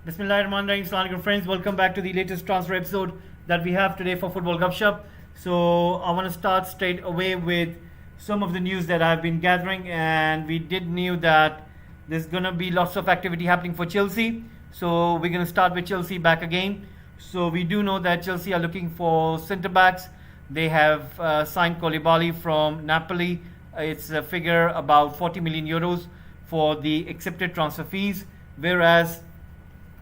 Bismillahirrahmanirrahim. Assalamu alaikum friends. Welcome back to the latest transfer episode that we have today for Football Gupshup. So I want to start straight away with some of the news that I've been gathering, and we did knew that there's gonna be lots of activity happening for Chelsea. So we're gonna start with Chelsea back again. So we do know that Chelsea are looking for centre backs. They have signed Koulibaly from Napoli. It's a figure about 40 million euros for the accepted transfer fees, whereas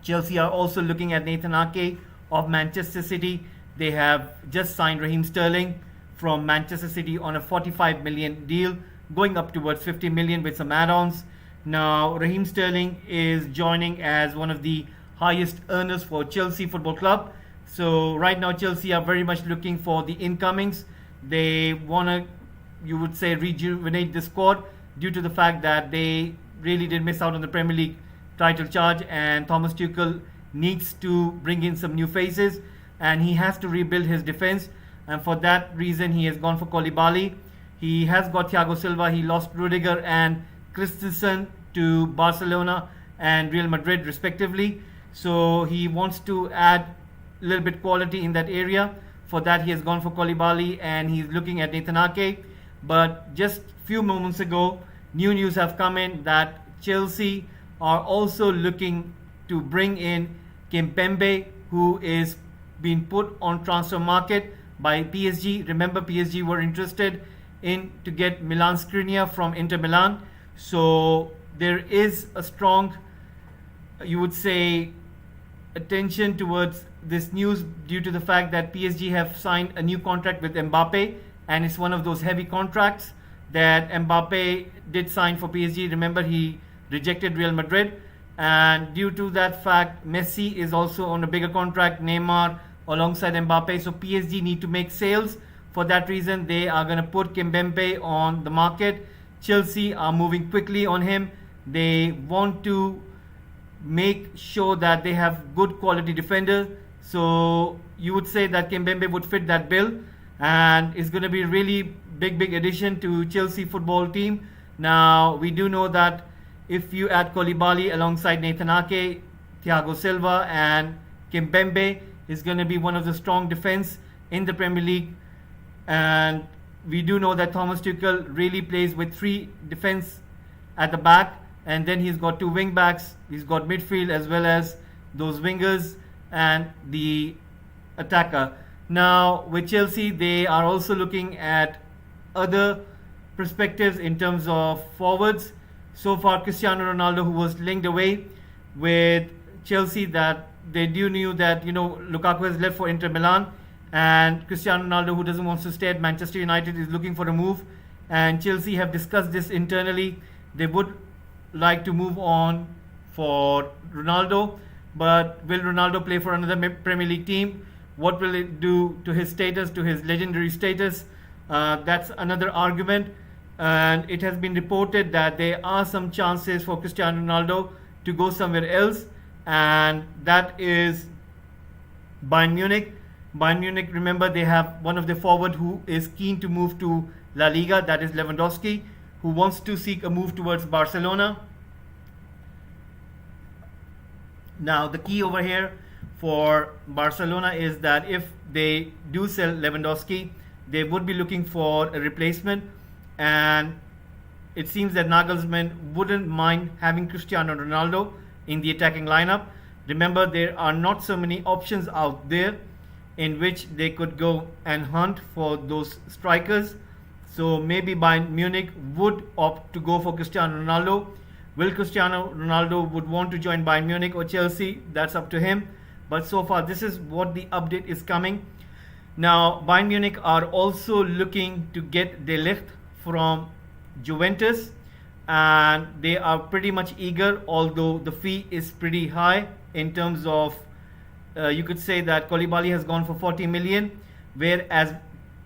Chelsea are also looking at Nathan Ake of Manchester City. They have just signed Raheem Sterling from Manchester City on a 45 million deal, going up towards 50 million with some add-ons. Now, Raheem Sterling is joining as one of the highest earners for Chelsea Football Club. So right now, Chelsea are very much looking for the incomings. They want to, you would say, rejuvenate the squad due to the fact that they really did miss out on the Premier League title charge, and Thomas Tuchel needs to bring in some new faces, and he has to rebuild his defense, and for that reason he has gone for Koulibaly. He has got Thiago Silva. He lost Rudiger and Christensen to Barcelona and Real Madrid respectively, so he wants to add a little bit quality in that area. For that he has gone for Koulibaly, and he's looking at Nathan Ake. But just few moments ago, new news have come in that Chelsea are also looking to bring in Kimpembe, who is being put on transfer market by PSG. Remember, PSG were interested in to get Milan Skriniar from Inter Milan. So there is a strong, you would say, attention towards this news due to the fact that PSG have signed a new contract with Mbappe, and it's one of those heavy contracts that Mbappe did sign for PSG. Remember, he rejected Real Madrid, and due to that fact, Messi is also on a bigger contract, Neymar alongside Mbappe. So PSG need to make sales. For that reason, they are going to put Kimpembe on the market. Chelsea are moving quickly on him. They want to make sure that they have good quality defenders. So you would say that Kimpembe would fit that bill, and it's going to be a really big addition to Chelsea football team. Now we do know that if you add Koulibaly alongside Nathan Ake, Thiago Silva and Kimpembe, is going to be one of the strong defense in the Premier League. And we do know that Thomas Tuchel really plays with three defense at the back, and then he's got two wing backs, he's got midfield as well as those wingers and the attacker. Now with Chelsea, they are also looking at other perspectives in terms of forwards. So far, Cristiano Ronaldo, who was linked away with Chelsea, that they do knew that Lukaku has left for Inter Milan, and Cristiano Ronaldo, who doesn't want to stay at Manchester United, is looking for a move. And Chelsea have discussed this internally. They would like to move on for Ronaldo, but will Ronaldo play for another Premier League team? What will it do to his status, to his legendary status? That's another argument. And it has been reported that there are some chances for Cristiano Ronaldo to go somewhere else, and that is Bayern Munich. Bayern Munich, remember, they have one of the forward who is keen to move to La Liga, that is Lewandowski, who wants to seek a move towards Barcelona. Now the key over here for Barcelona is that if they do sell Lewandowski, they would be looking for a replacement, and it seems that Nagelsmann wouldn't mind having Cristiano Ronaldo in the attacking lineup. Remember, there are not so many options out there in which they could go and hunt for those strikers. So maybe Bayern Munich would opt to go for Cristiano Ronaldo. Will Cristiano Ronaldo would want to join Bayern Munich or Chelsea? That's up to him. But so far, this is what the update is coming. Now, Bayern Munich are also looking to get De Ligt from Juventus, and they are pretty much eager, although the fee is pretty high in terms of you could say that Koulibaly has gone for 40 million, whereas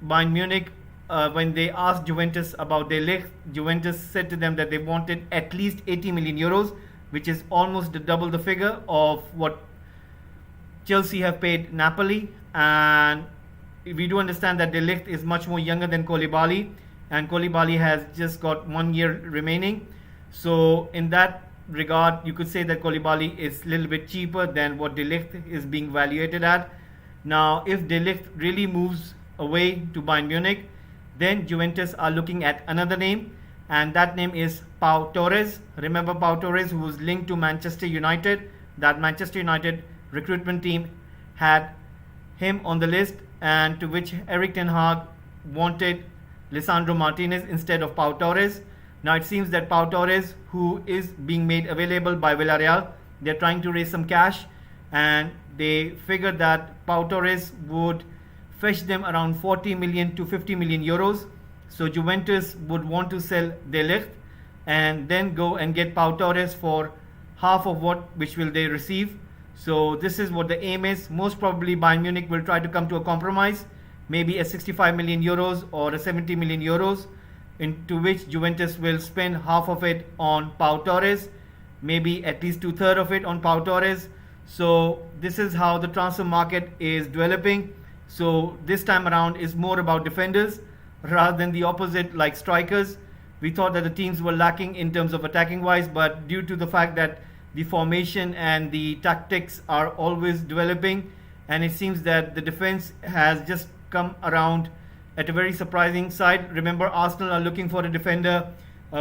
Bayern Munich, when they asked Juventus about De Ligt, Juventus said to them that they wanted at least 80 million euros, which is almost double the figure of what Chelsea have paid Napoli. And we do understand that De Ligt is much more younger than Koulibaly, and Koulibaly has just got 1 year remaining. So in that regard, you could say that Koulibaly is a little bit cheaper than what De Ligt is being valuated at. Now, if De Ligt really moves away to Bayern Munich, then Juventus are looking at another name, and that name is Pau Torres. Remember Pau Torres, who was linked to Manchester United? That Manchester United recruitment team had him on the list, and to which Eric Ten Hag wanted Lisandro Martinez instead of Pau Torres. Now it seems that Pau Torres, who is being made available by Villarreal, they're trying to raise some cash, and they figured that Pau Torres would fetch them around 40 million to 50 million euros. So Juventus would want to sell De Ligt and then go and get Pau Torres for half of which will they receive. So this is what the aim is. Most probably Bayern Munich will try to come to a compromise, maybe a 65 million euros or a 70 million euros, into which Juventus will spend half of it on Pau Torres, maybe at least 2/3 of it on Pau Torres. So this is how the transfer market is developing. So this time around is more about defenders rather than the opposite, like strikers. We thought that the teams were lacking in terms of attacking wise, but due to the fact that the formation and the tactics are always developing, and it seems that the defense has just come around at a very surprising side. Remember, Arsenal are looking for a defender.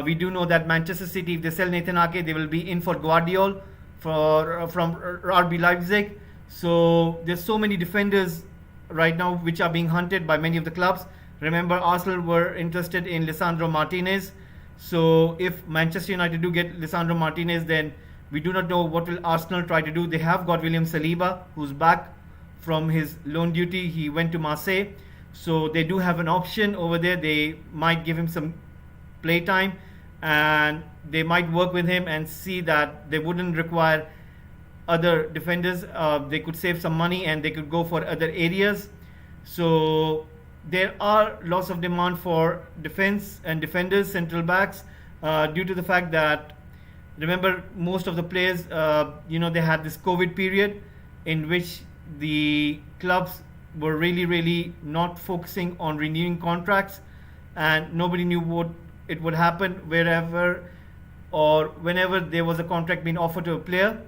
We do know that Manchester City, if they sell Nathan Ake, they will be in for Guardiol from RB Leipzig. So there's so many defenders right now which are being hunted by many of the clubs. Remember, Arsenal were interested in Lisandro Martinez. So if Manchester United do get Lisandro Martinez, then we do not know what will Arsenal try to do. They have got William Saliba, who's back from his loan duty. He went to Marseille. So they do have an option over there. They might give him some play time, and they might work with him and see that they wouldn't require other defenders. They could save some money and they could go for other areas. So there are lots of demand for defense and defenders, central backs, due to the fact that, remember, most of the players, they had this COVID period in which the clubs were really not focusing on renewing contracts, and nobody knew what it would happen wherever or whenever there was a contract being offered to a player.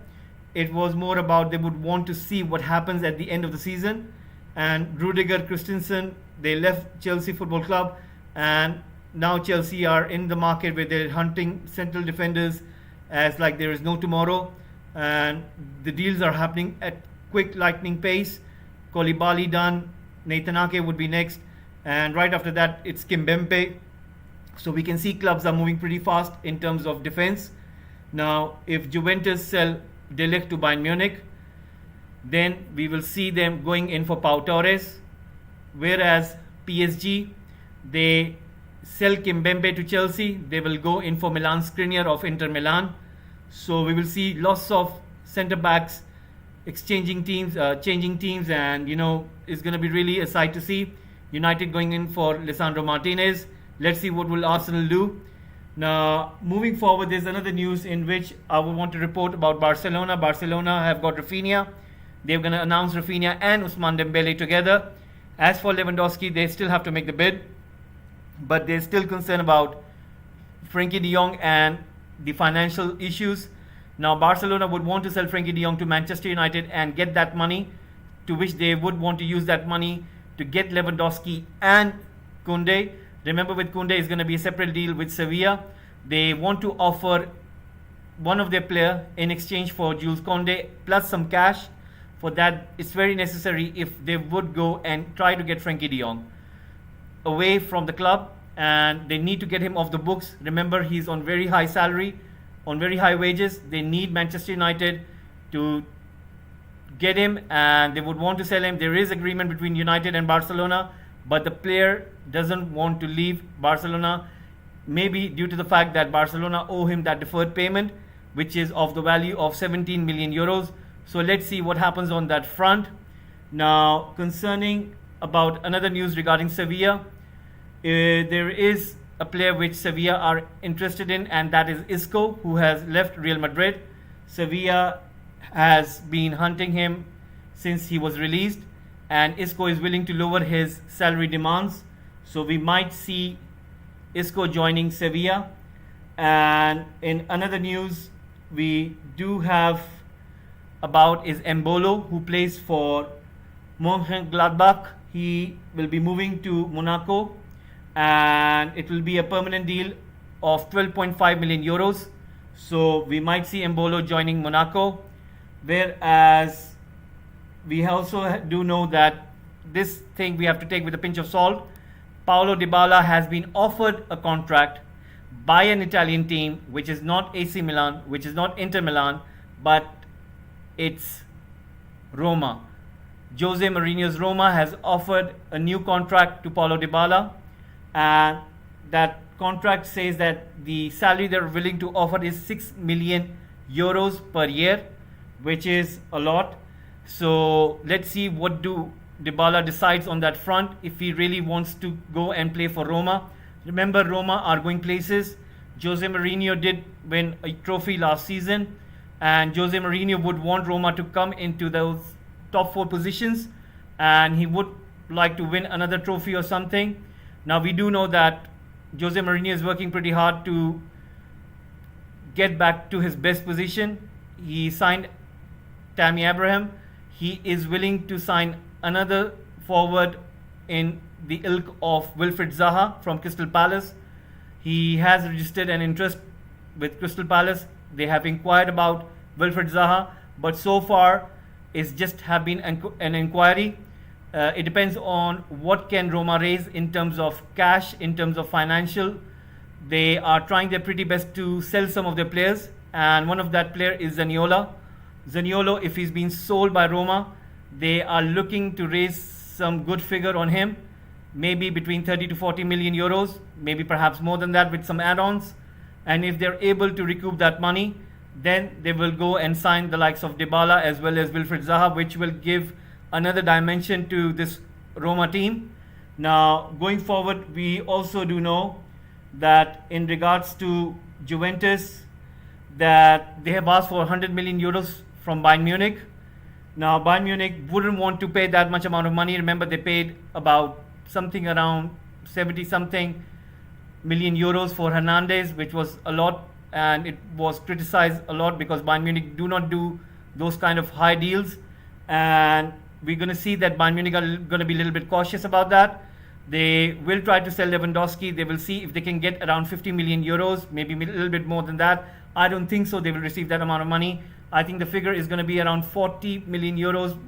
It was more about they would want to see what happens at the end of the season. And Rudiger, Christensen, they left Chelsea Football Club, and now Chelsea are in the market where they're hunting central defenders as like there is no tomorrow, and the deals are happening at quick lightning pace. Koulibaly done, Nathan Ake would be next, and right after that it's Kimpembe. So we can see clubs are moving pretty fast in terms of defense. Now if Juventus sell De Ligt to Bayern Munich, then we will see them going in for Pau Torres, whereas PSG, they sell Kimpembe to Chelsea, they will go in for Milan Skriniar of Inter Milan. So we will see lots of centre backs changing teams, and it's going to be really a sight to see. United going in for Lisandro Martinez. Let's see what will Arsenal do. Now, moving forward, there's another news in which I would want to report about Barcelona. Barcelona have got Rafinha. They're going to announce Rafinha and Ousmane Dembele together. As for Lewandowski, they still have to make the bid, but they're still concerned about Frenkie de Jong and the financial issues. Now, Barcelona would want to sell Frenkie de Jong to Manchester United and get that money, to which they would want to use that money to get Lewandowski and Koundé. Remember, with Koundé, it's going to be a separate deal with Sevilla. They want to offer one of their player in exchange for Jules Koundé plus some cash. For that, it's very necessary if they would go and try to get Frenkie de Jong away from the club, and they need to get him off the books. Remember, he's on very high salary, on very high wages. They need Manchester United to get him, and they would want to sell him. There is agreement between United and Barcelona, but the player doesn't want to leave Barcelona, maybe due to the fact that Barcelona owe him that deferred payment, which is of the value of 17 million euros. So let's see what happens on that front. Now, concerning about another news regarding Sevilla, there is a player which Sevilla are interested in, and that is Isco, who has left Real Madrid. Sevilla has been hunting him since he was released, and Isco is willing to lower his salary demands. So we might see Isco joining Sevilla. And in another news, we do have about is Embolo, who plays for Mönchengladbach. He will be moving to Monaco, and it will be a permanent deal of 12.5 million euros. So we might see Embolo joining Monaco, whereas we also do know that this thing we have to take with a pinch of salt. Paulo Dybala has been offered a contract by an Italian team, which is not AC Milan, which is not Inter Milan, but it's Roma. Jose Mourinho's Roma has offered a new contract to Paulo Dybala, and that contract says that the salary they're willing to offer is 6 million euros per year, which is a lot. So let's see what Dybala decides on that front, if he really wants to go and play for Roma. Remember, Roma are going places. Jose Mourinho did win a trophy last season, and Jose Mourinho would want Roma to come into those top 4 positions, and he would like to win another trophy or something. Now we do know that Jose Mourinho is working pretty hard to get back to his best position. He signed Tammy Abraham. He is willing to sign another forward in the ilk of Wilfried Zaha from Crystal Palace. He has registered an interest with Crystal Palace. They have inquired about Wilfried Zaha, but so far it's just have been an inquiry. It depends on what can Roma raise in terms of cash, in terms of financial. They are trying their pretty best to sell some of their players, and one of that player is Zaniolo. Zaniolo, if he's been sold by Roma, they are looking to raise some good figure on him, maybe between 30 to 40 million euros, maybe perhaps more than that with some add-ons. And if they're able to recoup that money, then they will go and sign the likes of Dybala as well as Wilfried Zaha, which will give another dimension to this Roma team. Now, going forward, we also do know that in regards to Juventus, that they have asked for 100 million euros from Bayern Munich. Now, Bayern Munich wouldn't want to pay that much amount of money. Remember, they paid about something around 70 something million euros for Hernandez, which was a lot, and it was criticized a lot because Bayern Munich do not do those kind of high deals. And we're going to see that Bayern Munich are going to be a little bit cautious about that. They will try to sell Lewandowski. They will see if they can get around 50 million euros, maybe a little bit more than that. I don't think so they will receive that amount of money. I think the figure is going to be around 40 million euros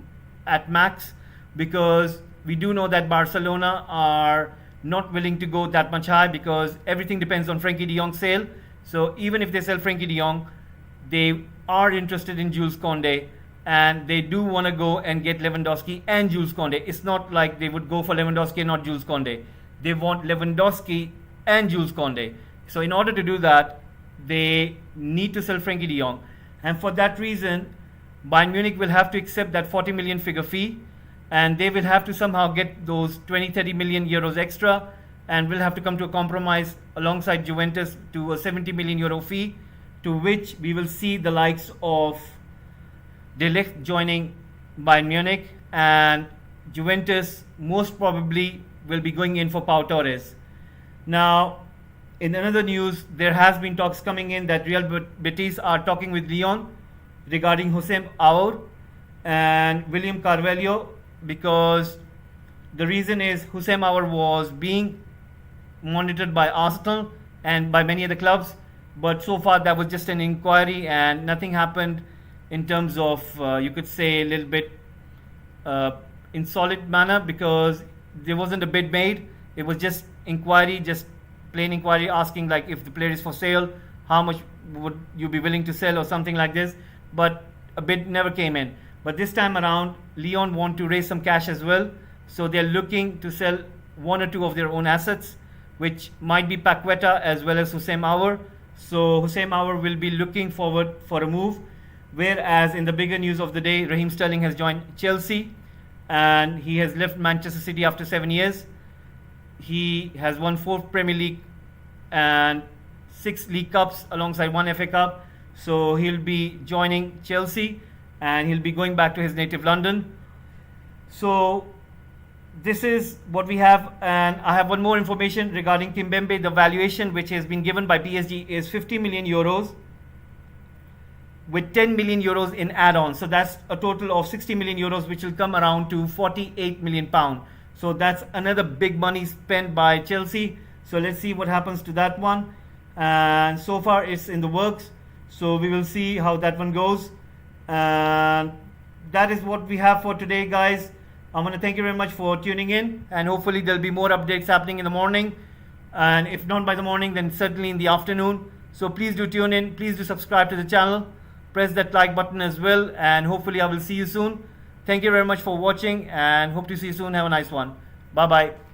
at max, because we do know that Barcelona are not willing to go that much high, because everything depends on Frenkie de Jong's sale. So even if they sell Frenkie de Jong, they are interested in Jules Koundé, and they do want to go and get Lewandowski and Jules Koundé. It's not like they would go for Lewandowski and not Jules Koundé. They want Lewandowski and Jules Koundé. So in order to do that, they need to sell Frenkie de Jong. And for that reason, Bayern Munich will have to accept that 40 million figure fee, and they will have to somehow get those 20-30 million euros extra, and will have to come to a compromise alongside Juventus to a 70 million euro fee, to which we will see the likes of De Ligt joining Bayern Munich, and Juventus most probably will be going in for Pau Torres. Now, in another news, there has been talks coming in that Real Betis are talking with Lyon regarding Houssem Aour and William Carvalho, because the reason is Houssem Aour was being monitored by Arsenal and by many other clubs, but so far that was just an inquiry and nothing happened in terms of, you could say, a little bit in solid manner, because there wasn't a bid made. It was just inquiry, just plain inquiry, asking like if the player is for sale, how much would you be willing to sell or something like this, but a bid never came in. But this time around, Lyon want to raise some cash as well, so they're looking to sell one or two of their own assets, which might be Paqueta as well as Houssem Aour. So Houssem Aour will be looking forward for a move. Whereas in the bigger news of the day, Raheem Sterling has joined Chelsea, and he has left Manchester City after 7 years. He has won 4 Premier League and 6 League Cups alongside 1 FA Cup. So he'll be joining Chelsea, and he'll be going back to his native London. So this is what we have, and I have one more information regarding Kimpembe. The valuation which has been given by PSG is 50 million euros. with 10 million euros in add-ons. So that's a total of 60 million euros, which will come around to 48 million pound. So that's another big money spent by Chelsea. So let's see what happens to that one. And so far it's in the works. So we will see how that one goes. And that is what we have for today, guys. I want to thank you very much for tuning in, and hopefully there'll be more updates happening in the morning, and if not by the morning, then certainly in the afternoon. So please do tune in, please do subscribe to the channel, press that like button as well, and hopefully I will see you soon. Thank you very much for watching, and hope to see you soon. Have a nice one. Bye bye.